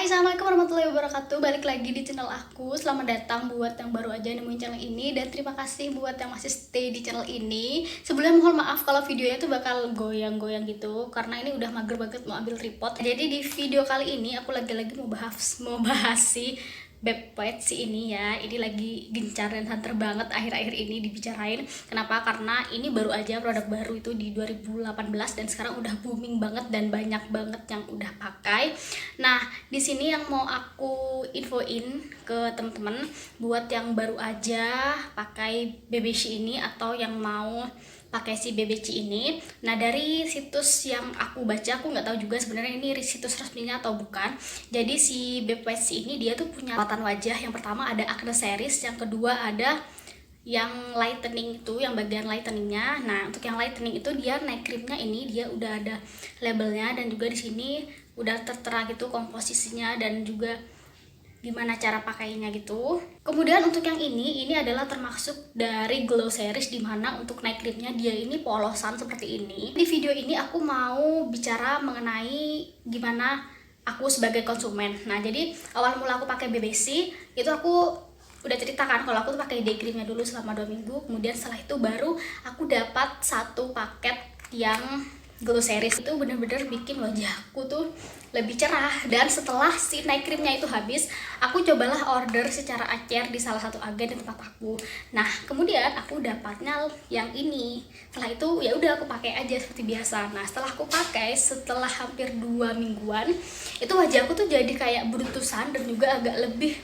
Assalamualaikum warahmatullahi wabarakatuh. Balik lagi di channel aku. Selamat datang buat yang baru aja nemuin channel ini, dan terima kasih buat yang masih stay di channel ini. Sebelumnya mohon maaf kalau videonya tuh bakal goyang-goyang gitu, karena ini udah mager banget mau ambil tripod. Jadi di video kali ini aku lagi-lagi mau bahas si Bepet ini ya. Ini lagi gencar dan hunter banget akhir-akhir ini dibicarain. Kenapa? Karena ini baru aja produk baru itu di 2018, dan sekarang udah booming banget dan banyak banget yang udah pakai. Nah, di sini yang mau aku infoin ke temen-temen buat yang baru aja pakai BBC ini atau yang mau pakai si BBC ini. Nah, dari situs yang aku baca, aku nggak tahu juga sebenarnya ini situs resminya atau bukan. Jadi si BBC ini dia tuh punya perawatan wajah. Yang pertama ada acne series, yang kedua ada yang lightening itu, yang bagian lighteningnya. Nah, untuk yang lightening itu dia night creamnya ini dia udah ada labelnya, dan juga di sini udah tertera gitu komposisinya dan juga gimana cara pakainya gitu. Kemudian untuk yang ini adalah termasuk dari glow series, dimana untuk night creamnya dia ini polosan seperti ini. Di video ini aku mau bicara mengenai gimana aku sebagai konsumen. Nah, jadi awal mula aku pakai BBC itu aku udah ceritakan kalau aku tuh pakai day creamnya dulu selama 2 minggu. Kemudian setelah itu baru aku dapat satu paket yang glow series. Itu bener-bener bikin wajahku tuh lebih cerah. Dan setelah si night creamnya itu habis, aku cobalah order secara acer di salah satu agen di tempat aku. Nah, kemudian aku dapatnya yang ini. Setelah itu ya udah aku pakai aja seperti biasa. Nah, setelah aku pakai setelah hampir 2 mingguan, itu wajahku tuh jadi kayak beruntusan dan juga agak lebih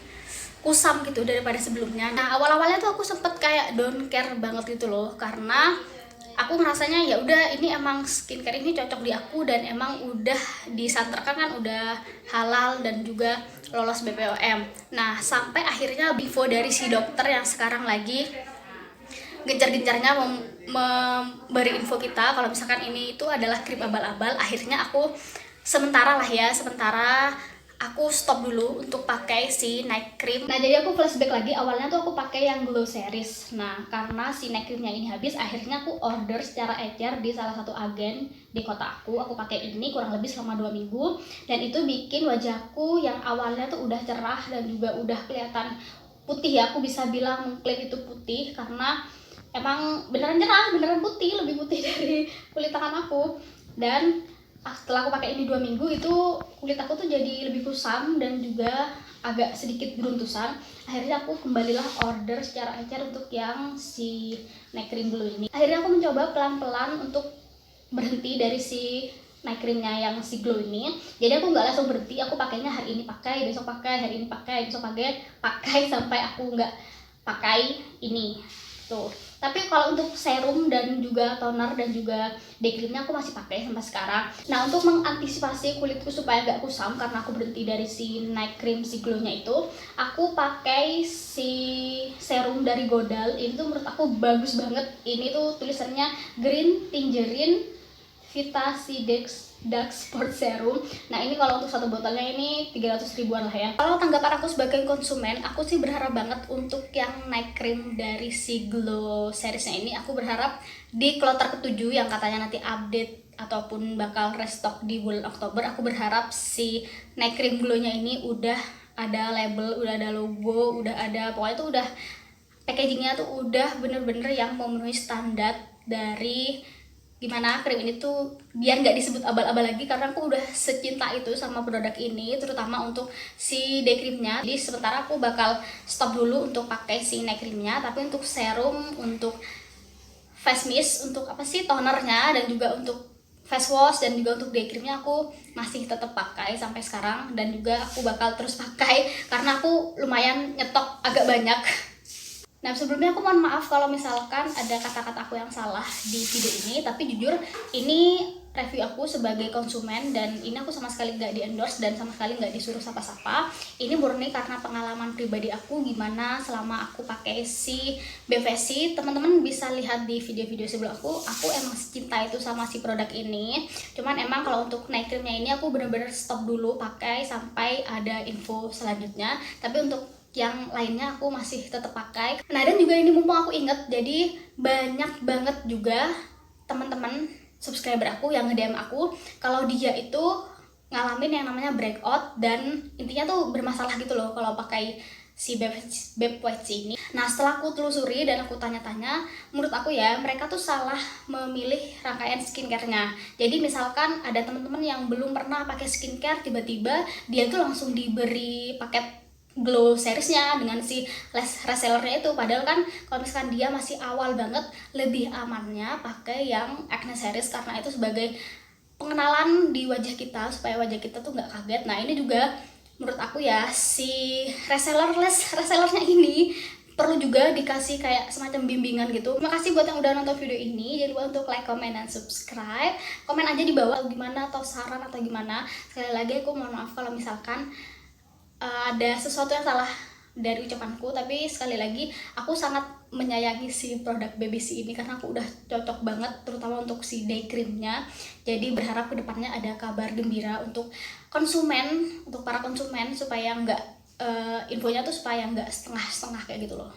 kusam gitu daripada sebelumnya. Nah, awal-awalnya tuh aku sempet kayak don't care banget gitu loh, karena aku ngerasanya ya udah ini emang skincare ini cocok di aku, dan emang udah disanterkan kan, udah halal dan juga lolos BPOM. Nah, sampai akhirnya info dari si dokter yang sekarang lagi gencar-gencarnya memberi info kita kalau misalkan ini itu adalah krim abal-abal. Akhirnya aku sementara aku stop dulu untuk pakai si night cream. Nah, jadi aku flashback lagi, awalnya tuh aku pakai yang glow series. Nah, karena si night creamnya ini habis, akhirnya aku order secara ecer di salah satu agen di kota aku. Aku pakai ini kurang lebih selama 2 minggu, dan itu bikin wajahku yang awalnya tuh udah cerah dan juga udah kelihatan putih ya. Aku bisa bilang mengklaim itu putih karena emang beneran cerah, beneran putih, lebih putih dari kulit tangan aku. Dan setelah aku pakai ini 2 minggu, itu kulit aku tuh jadi lebih kusam dan juga agak sedikit beruntusan. Akhirnya aku kembalilah order secara ecer untuk yang si night cream glow ini. Akhirnya aku mencoba pelan-pelan untuk berhenti dari si night creamnya yang si glow ini. Jadi aku nggak langsung berhenti, aku pakainya hari ini pakai, besok pakai, hari ini pakai, besok pakai sampai aku nggak pakai ini tuh. Tapi kalau untuk serum dan juga toner dan juga day creamnya aku masih pakai sampai sekarang. Nah, untuk mengantisipasi kulitku supaya gak kusam karena aku berhenti dari si night cream si glownya itu, aku pakai si serum dari Godal. Ini tuh menurut aku bagus banget. Ini tuh tulisannya Green Tangerine Vita C Dark Sport Serum. Nah, ini kalau untuk satu botolnya ini 300 ribuan lah ya. Kalau tanggapan aku sebagai konsumen, aku sih berharap banget untuk yang night cream dari si glow seriesnya ini. Aku berharap di kloter ke-7 yang katanya nanti update ataupun bakal restock di bulan Oktober, aku berharap si night cream glownya ini udah ada label, udah ada logo, udah ada, pokoknya tuh udah packagingnya tuh udah bener-bener yang memenuhi standar dari gimana krim ini tuh biar nggak disebut abal-abal lagi, karena aku udah secinta itu sama produk ini, terutama untuk si day creamnya. Jadi sementara aku bakal stop dulu untuk pakai si night creamnya, tapi untuk serum, untuk face mist, untuk apa sih tonernya, dan juga untuk face wash dan juga untuk day creamnya aku masih tetap pakai sampai sekarang, dan juga aku bakal terus pakai karena aku lumayan nyetok agak banyak. Nah, sebelumnya aku mohon maaf kalau misalkan ada kata-kata aku yang salah di video ini, tapi jujur ini review aku sebagai konsumen, dan ini aku sama sekali nggak di-endorse dan sama sekali nggak disuruh sapa-sapa. Ini murni karena pengalaman pribadi aku gimana selama aku pakai si BVC. Teman-teman bisa lihat di video-video sebelum aku emang cinta itu sama si produk ini. Cuman emang kalau untuk night creamnya ini aku bener-bener stop dulu pakai sampai ada info selanjutnya. Tapi untuk yang lainnya aku masih tetap pakai. Nah, dan juga ini mumpung aku inget, jadi banyak banget juga teman-teman subscriber aku yang nge-DM aku kalau dia itu ngalamin yang namanya breakout, dan intinya tuh bermasalah gitu loh kalau pakai si Beb Whites ini. Nah, setelah aku telusuri dan aku tanya-tanya, menurut aku ya mereka tuh salah memilih rangkaian skincare-nya. Jadi misalkan ada teman-teman yang belum pernah pakai skincare, tiba-tiba dia tuh langsung diberi paket glow seriesnya dengan si resellernya itu, padahal kan kalau misalkan dia masih awal banget, lebih amannya pakai yang acne series karena itu sebagai pengenalan di wajah kita supaya wajah kita tuh nggak kaget. Nah, ini juga menurut aku ya si resellernya ini perlu juga dikasih kayak semacam bimbingan gitu. Terima kasih buat yang udah nonton video ini. Jangan lupa untuk like, comment, dan subscribe. Komen aja di bawah gimana, atau saran atau gimana. Sekali lagi aku mohon maaf kalau misalkan ada sesuatu yang salah dari ucapanku, tapi sekali lagi aku sangat menyayangi si produk BBC ini karena aku udah cocok banget, terutama untuk si day creamnya. Jadi berharap kedepannya ada kabar gembira untuk konsumen, untuk para konsumen, supaya nggak infonya tuh supaya nggak setengah-setengah kayak gitu loh.